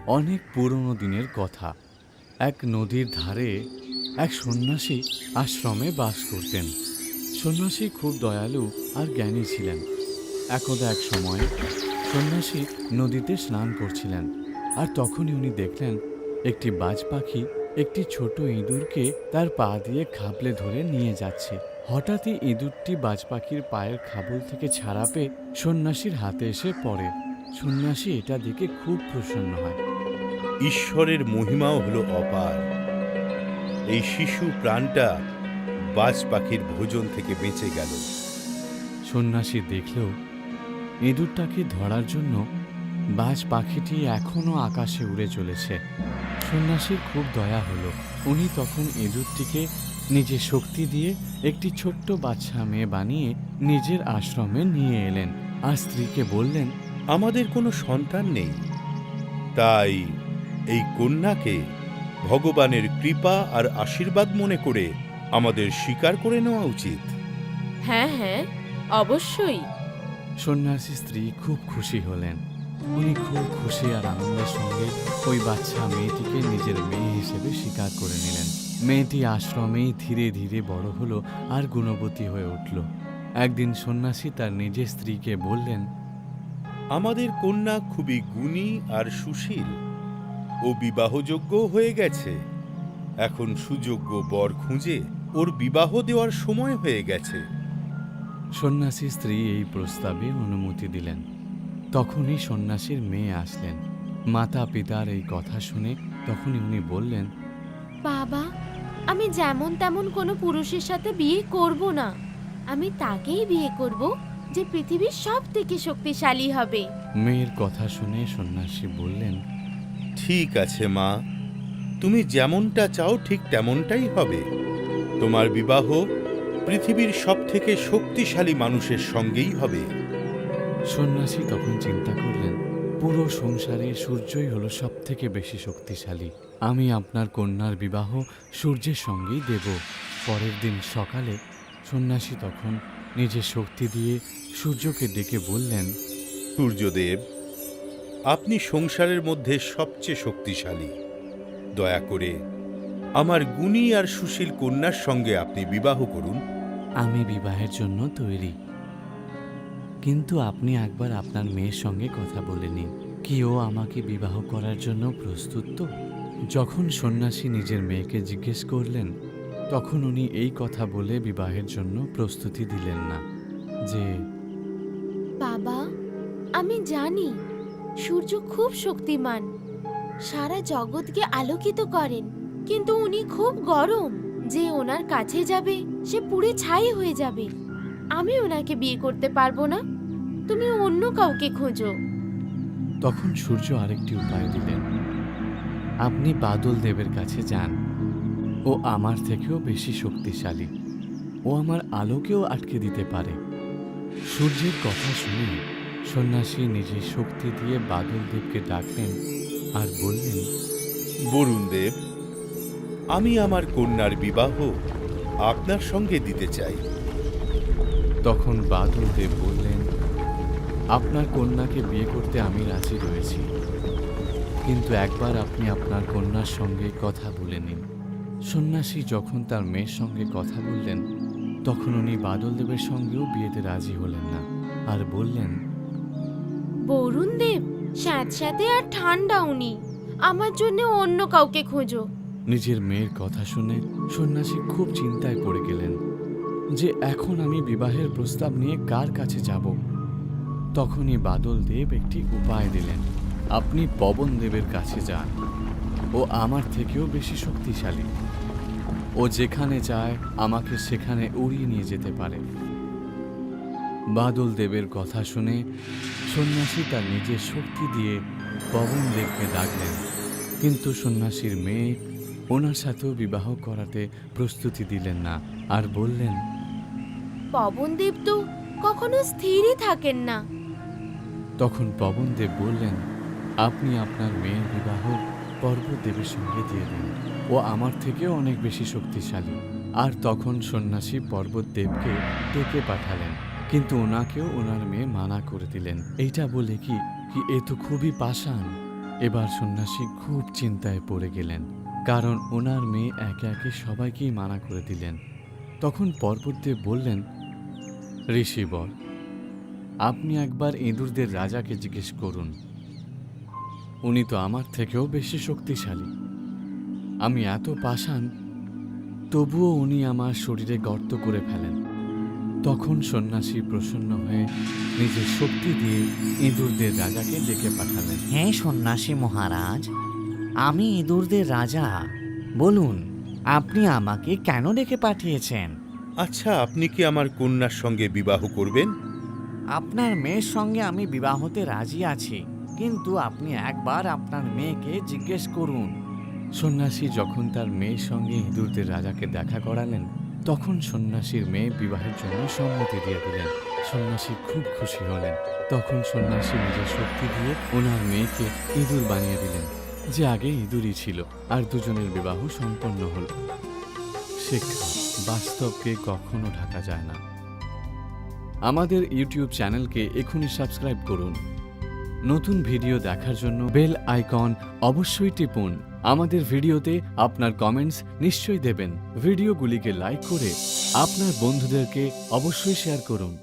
অনেক পুরনো দিনের কথা। এক নদীর ধারে এক সন্ন্যাসী আশ্রমে বাস করতেন। সন্ন্যাসী খুব দয়ালু আর জ্ঞানী ছিলেন। একদা এক সময়ে সন্ন্যাসী নদীতে স্নান করছিলেন, আর তখনই উনি দেখলেন একটি বাজ পাখি একটি ছোট ইঁদুরকে তার পা দিয়ে খাবলে ধরে নিয়ে যাচ্ছে। হঠাৎই ইঁদুরটি বাজ পাখির পায়ের খাবল থেকে ছাড়া পেয়ে সন্ন্যাসীর হাতে এসে পড়ে। সন্ন্যাসী এটা দেখে খুব প্রসন্ন হয়। ঈশ্বরের মহিমাও হলো অপার। এই শিশু প্রাণটা বাজ পাখির ভোজন থেকে বেঁচে গেল। সন্ন্যাসী দেখলেও ইঁদুরটাকে ধরার জন্য বাজ পাখিটি এখনো আকাশে উড়ে চলেছে। সন্ন্যাসীর খুব দয়া হলো। উনি তখন ইঁদুরটিকে নিজের শক্তি দিয়ে একটি ছোট্ট বাচ্চা মেয়ে বানিয়ে নিজের আশ্রমে নিয়ে এলেন, আর স্ত্রীকে বললেন, আমাদের কোনো সন্তান নেই, তাই এই কন্যাকে ভগবানের কৃপা আর আশীর্বাদ মনে করে আমাদের স্বীকার করে নেওয়া উচিত। হ্যাঁ হ্যাঁ, অবশ্যই। সন্ন্যাসী স্ত্রী খুব খুশি হলেন। উনি খুব খুশি আর আনন্দের সঙ্গে ওই বাচ্চা মেয়েটিকে নিজের মেয়ে হিসেবে স্বীকার করে নিলেন। মেয়েটি আশ্রমেই ধীরে ধীরে বড় হলো আর গুণবতী হয়ে উঠল। একদিন সন্ন্যাসী তার নিজের স্ত্রীকে বললেন, আমাদের কন্যা খুবই গুণী আর সুশীল। ও বিবাহযোগ্য হয়ে গেছে। এখন সুযোগ্য বর খুঁজে ওর বিবাহ দেওয়ার সময় হয়ে গেছে। সন্ন্যাসী স্ত্রী এই প্রস্তাবে অনুমতি দিলেন। তখনই সন্ন্যাসীর মেয়ে আসলেন। মাতা পিতার এই কথা শুনে তখনই উনি বললেন, বাবা, আমি যেমন তেমন কোনো পুরুষের সাথে বিয়ে করব না। আমি তাকেই বিয়ে করব যে পৃথিবীর সব থেকে শক্তিশালী হবে। মেয়ের কথা শুনে সন্ন্যাসী বললেন, ঠিক আছে মা, তুমি যেমনটা চাও ঠিক তেমনটাই হবে। তোমার বিবাহ পৃথিবীর সব থেকে শক্তিশালী মানুষের সঙ্গেই হবে। সন্ন্যাসী তখন চিন্তা করলেন, পুরো সংসারে সূর্যই হলো সব থেকে বেশি শক্তিশালী। আমি আপনার কন্যার বিবাহ সূর্যের সঙ্গেই দেব। পরের দিন সকালে সন্ন্যাসী তখন নিজের শক্তি দিয়ে সূর্যকে ডেকে বললেন, সূর্যদেব, আপনি সংসারের মধ্যে সবচেয়ে শক্তিশালী। দয়া করে আমার গুণী আর সুশীল কন্যার সঙ্গে আপনি বিবাহ করুন। আমি বিবাহের জন্য তৈরি, কিন্তু আপনি একবার আপনার মেয়ের সঙ্গে কথা বলে নিন, কি ও আমাকে বিবাহ করার জন্য প্রস্তুত তো? যখন সন্ন্যাসী নিজের মেয়েকে জিজ্ঞেস করলেন, তখন উনি এই কথা বলে বিবাহের জন্য প্রস্তুতি দিলেন না। যে বাবা, আমি জানি সূর্য খুব শক্তিমান, সারা জগৎকে আলোকিত করেন, কিন্তু উনি খুব গরম। যে ওনার কাছে যাবে সে পুড়ে ছাই হয়ে যাবে। আমি ওনাকে বিয়ে করতে পারবো না। তুমি অন্য কাউকে খোঁজো। তখন সূর্য আরেকটি উপায় দিলেন, আপনি বাদল দেবের কাছে যান। ও আমার থেকেও বেশি শক্তিশালী। ও আমার আলোকেও আটকে দিতে পারে। সূর্যের কথা শুনে সন্ন্যাসী নিজের শক্তি দিয়ে বাদল দেবকে ডাকলেন আর বললেন, বরুণ দেব, আমি আমার কন্যার বিবাহ আপনার সঙ্গে দিতে চাই। তখন বাদল দেব বললেন, আপনার কন্যাকে বিয়ে করতে আমি রাজি রয়েছি, কিন্তু একবার আপনি আপনার কন্যার সঙ্গে কথা বলে নিন। সন্ন্যাসী যখন তার মেয়ের সঙ্গে কথা বললেন, তখন উনি বাদল দেবের সঙ্গেও বিয়েতে রাজি হলেন না, আর বললেন, বরুণ দেব স্যাঁতস্যাঁতে আর ঠান্ডা উনি, আমার জন্য অন্য কাউকে খোঁজো। নিজের মেয়ের কথা শুনে সন্ন্যাসী খুব চিন্তায় পড়ে গেলেন যে এখন আমি বিবাহের প্রস্তাব নিয়ে কার কাছে যাব। তখনই বাদল দেব একটি উপায় দিলেন, আপনি পবন দেবের কাছে যান। ও আমার থেকেও বেশি শক্তিশালী। ও যেখানে চায় আমাকে সেখানে উড়িয়ে নিয়ে যেতে পারে। বাদল দেবের কথা শুনে সন্ন্যাসী তার নিজের শক্তি দিয়ে পবন দেবকে ডাকলেন, কিন্তু সন্ন্যাসীর মেয়ে ওনার সাথেও বিবাহ করাতে প্রস্তুতি দিলেন না, আর বললেন, পবনদেব তো কখনো স্থিরই থাকেন না। তখন পবন দেব বললেন, আপনি আপনার মেয়ের বিবাহ পর্বত দেবের সঙ্গে দিয়ে দিন। ও আমার থেকেও অনেক বেশি শক্তিশালী। আর তখন সন্ন্যাসী পর্বত দেবকে ডেকে পাঠালেন, কিন্তু ওনাকেও ওনার মেয়ে মানা করে দিলেন, এইটা বলে কি কি এ তো খুবই পাষাণ। এবার সন্ন্যাসী খুব চিন্তায় পড়ে গেলেন, কারণ ওনার মেয়ে একে একে সবাইকেই মানা করে দিলেন। তখন পর্বতদেব বললেন, ঋষিবর, আপনি একবার ইঁদুরদের রাজাকে জিজ্ঞেস করুন। উনি তো আমার থেকেও বেশি শক্তিশালী। আমি এত পাষাণ, তবুও উনি আমার শরীরে গর্ত করে ফেলেন। তখন সন্ন্যাসী প্রসন্ন হয়ে নিজের শক্তি দিয়ে ইঁদুরদের রাজাকে ডেকে পাঠালেন। হ্যাঁ সন্ন্যাসী মহারাজ, আমি ইঁদুরদের রাজা। বলুন, আপনি আমাকে কেন ডেকে পাঠিয়েছেন? আচ্ছা, আপনি কি আমার কন্যার সঙ্গে বিবাহ করবেন? আপনার মেয়ের সঙ্গে আমি বিবাহতে রাজি আছি, কিন্তু আপনি একবার আপনার মেয়েকে জিজ্ঞেস করুন। সন্ন্যাসী যখন তার মেয়ের সঙ্গে ইঁদুরদের রাজাকে দেখা করালেন, তখন সন্ন্যাসীর মেয়ে বিবাহের জন্য সম্মতি দিয়ে দিলেন। সন্ন্যাসী খুব খুশি হলেন। তখন সন্ন্যাসী নিজের শক্তি দিয়ে ওনার মেয়েকে ইঁদুর বানিয়ে দিলেন, যে আগে ইঁদুরই ছিল, আর দুজনের বিবাহ সম্পন্ন হল। শিক্ষা, বাস্তবকে কখনো ঢাকা যায় না। আমাদের ইউটিউব চ্যানেলকে এখনই সাবস্ক্রাইব করুন। নতুন ভিডিও দেখার জন্য বেল আইকন অবশ্যই টিপুন। আমাদের ভিডিওতে আপনার কমেন্টস নিশ্চয়ই দেবেন। ভিডিওগুলিকে লাইক করে আপনার বন্ধুদেরকে অবশ্যই শেয়ার করুন।